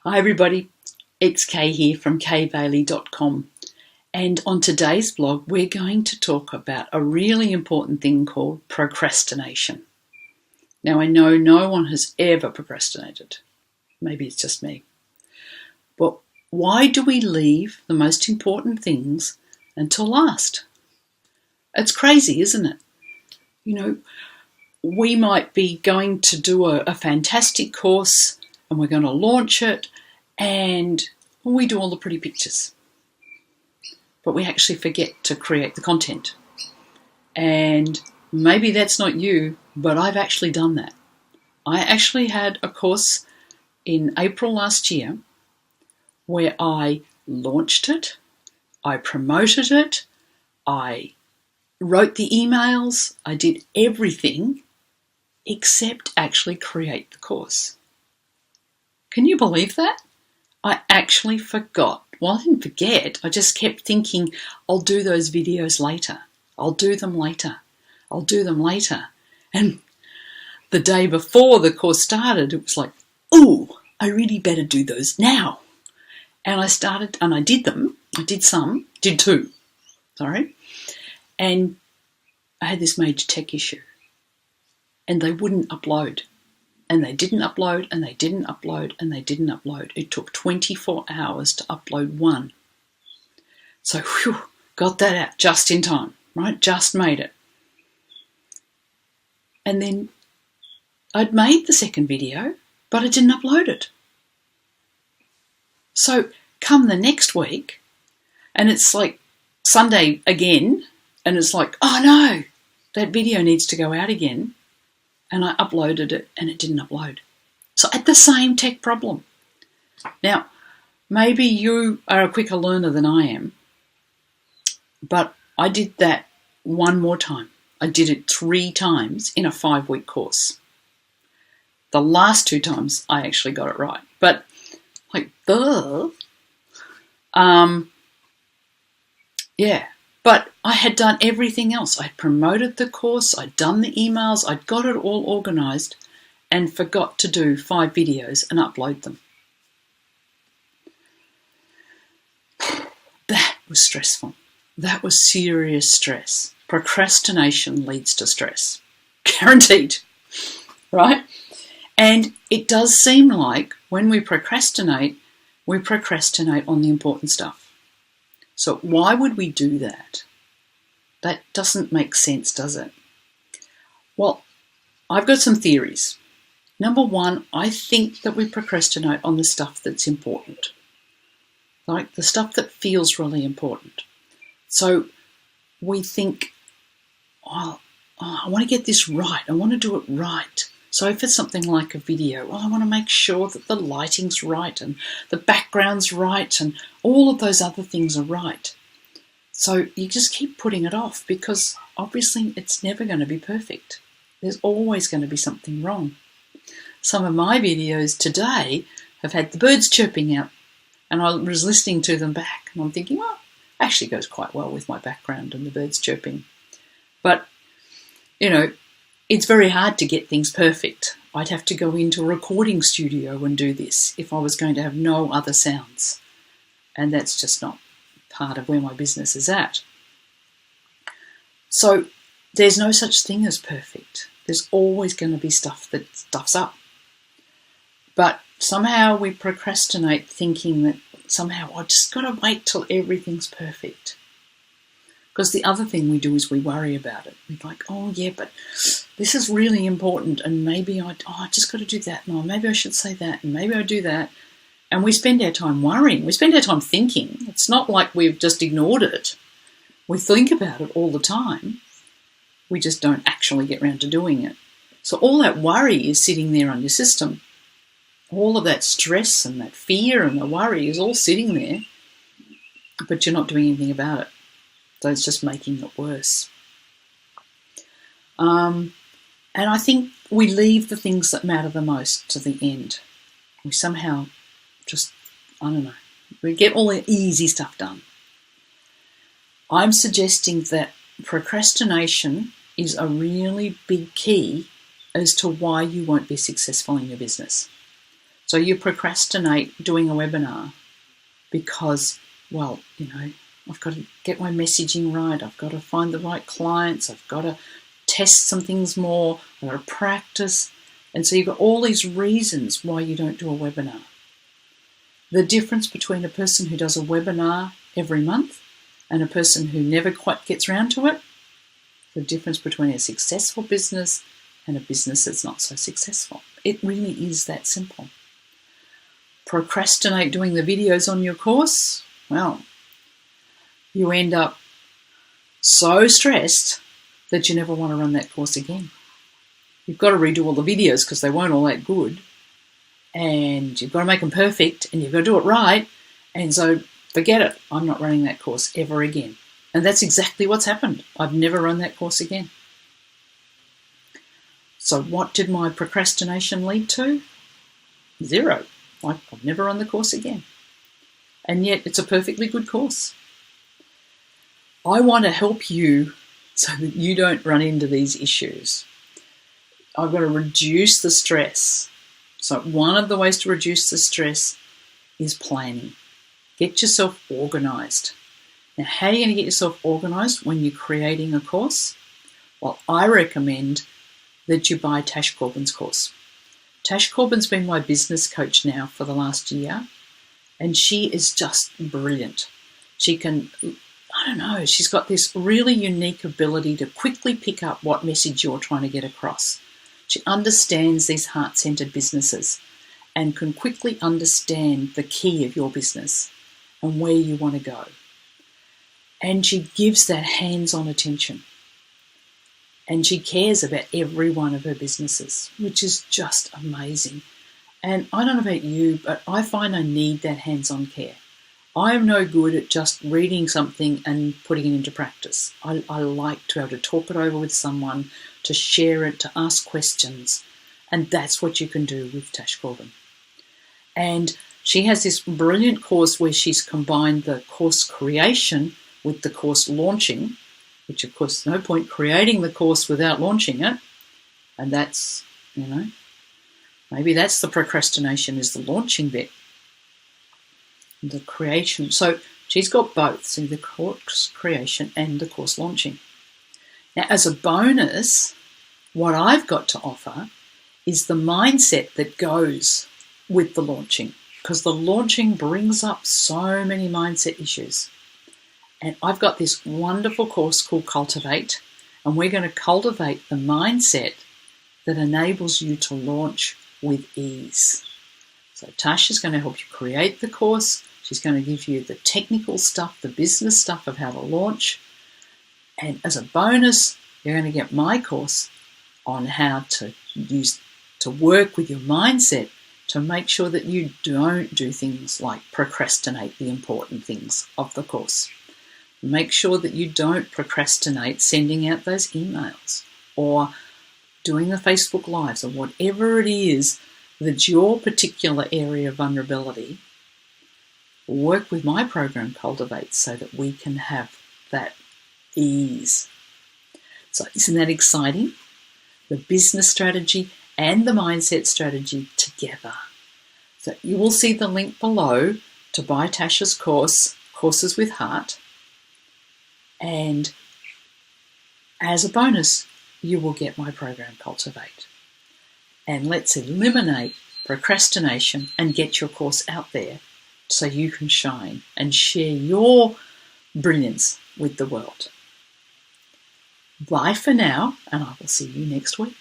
Hi everybody, it's Kay here from KayBayly.com, and on today's blog we're going to talk about a really important thing called procrastination. Now I know no one has ever procrastinated, maybe it's just me, but why do we leave the most important things until last? It's crazy, isn't it? We might be going to do a fantastic course and we're going to launch it, and we do all the pretty pictures. But we actually forget to create the content. And maybe that's not you, but I've actually done that. I actually had a course in April last year where I launched it, I promoted it, I wrote the emails, I did everything except actually create the course. Can you believe that? I actually forgot. Well, I didn't forget. I just kept thinking, I'll do those videos later. I'll do them later. I'll do them later. And the day before the course started, it was like, ooh, I really better do those now. And I started, and I did them. I did two. And I had this major tech issue. And they wouldn't upload. And they didn't upload, and they didn't upload, and they didn't upload. It took 24 hours to upload one. So, got that out just in time, right? Just made it. And then I'd made the second video, but I didn't upload it. So, come the next week, and it's like Sunday again, and it's like, oh no, that video needs to go out again. And I uploaded it and it didn't upload. So I had the same tech problem. Now, maybe you are a quicker learner than I am, but I did that one more time. I did it 3 times in a 5-week course. The last 2 times I actually got it right. But But I had done everything else. I'd promoted the course, I'd done the emails, I'd got it all organised and forgot to do 5 videos and upload them. That was stressful. That was serious stress. Procrastination leads to stress. Guaranteed. Right? And it does seem like when we procrastinate on the important stuff. So why would we do that? That doesn't make sense, does it? Well, I've got some theories. Number 1, I think that we procrastinate on the stuff that's important, like the stuff that feels really important. So we think, I want to get this right. I want to do it right. So if it's something like a video, I want to make sure that the lighting's right and the background's right and all of those other things are right. So you just keep putting it off because obviously it's never going to be perfect. There's always going to be something wrong. Some of my videos today have had the birds chirping out, and I was listening to them back and I'm thinking, well, actually goes quite well with my background and the birds chirping. But, it's very hard to get things perfect. I'd have to go into a recording studio and do this if I was going to have no other sounds. And that's just not part of where my business is at. So there's no such thing as perfect. There's always going to be stuff that stuffs up. But somehow we procrastinate thinking that somehow I just got to wait till everything's perfect. Because the other thing we do is we worry about it. We're like, oh yeah, but this is really important, and maybe I just got to do that, and maybe I should say that, and maybe I do that. And we spend our time worrying. We spend our time thinking. It's not like we've just ignored it. We think about it all the time. We just don't actually get around to doing it. So all that worry is sitting there on your system. All of that stress and that fear and the worry is all sitting there, but you're not doing anything about it. So it's just making it worse. And I think we leave the things that matter the most to the end. We somehow just, we get all the easy stuff done. I'm suggesting that procrastination is a really big key as to why you won't be successful in your business. So you procrastinate doing a webinar because, well, I've got to get my messaging right. I've got to find the right clients. I've got to test some things more. I've got to practice. And so you've got all these reasons why you don't do a webinar. The difference between a person who does a webinar every month and a person who never quite gets around to it, the difference between a successful business and a business that's not so successful. It really is that simple. Procrastinate doing the videos on your course, well, you end up so stressed that you never want to run that course again. You've got to redo all the videos because they weren't all that good. And you've got to make them perfect and you've got to do it right. And so forget it. I'm not running that course ever again. And that's exactly what's happened. I've never run that course again. So what did my procrastination lead to? 0. I've never run the course again. And yet it's a perfectly good course. I want to help you so that you don't run into these issues. I've got to reduce the stress. So one of the ways to reduce the stress is planning. Get yourself organised. Now, how are you going to get yourself organised when you're creating a course? Well, I recommend that you buy Tash Corbin's course. Tash Corbin's been my business coach now for the last year, and she is just brilliant. She can, she's got this really unique ability to quickly pick up what message you're trying to get across. She understands these heart-centered businesses and can quickly understand the key of your business and where you want to go. And she gives that hands-on attention. And she cares about every one of her businesses, which is just amazing. And I don't know about you, but I find I need that hands-on care. I am no good at just reading something and putting it into practice. I like to be able to talk it over with someone, to share it, to ask questions. And that's what you can do with Tash Corbin. And she has this brilliant course where she's combined the course creation with the course launching, which of course no point creating the course without launching it. And that's, maybe that's the procrastination, is the launching bit. The creation. So she's got both, so the course creation and the course launching. Now, as a bonus, what I've got to offer is the mindset that goes with the launching, because the launching brings up so many mindset issues. And I've got this wonderful course called Cultivate, and we're going to cultivate the mindset that enables you to launch with ease. So Tash is going to help you create the course. She's going to give you the technical stuff, the business stuff of how to launch. And as a bonus, you're going to get my course on how to work with your mindset to make sure that you don't do things like procrastinate the important things of the course. Make sure that you don't procrastinate sending out those emails or doing the Facebook Lives or whatever it is that's your particular area of vulnerability. Work with my program Cultivate so that we can have that ease. So isn't that exciting? The business strategy and the mindset strategy together. So you will see the link below to buy Tasha's course, Courses with Heart. And as a bonus, you will get my program Cultivate. And let's eliminate procrastination and get your course out there so you can shine and share your brilliance with the world. Bye for now, and I will see you next week.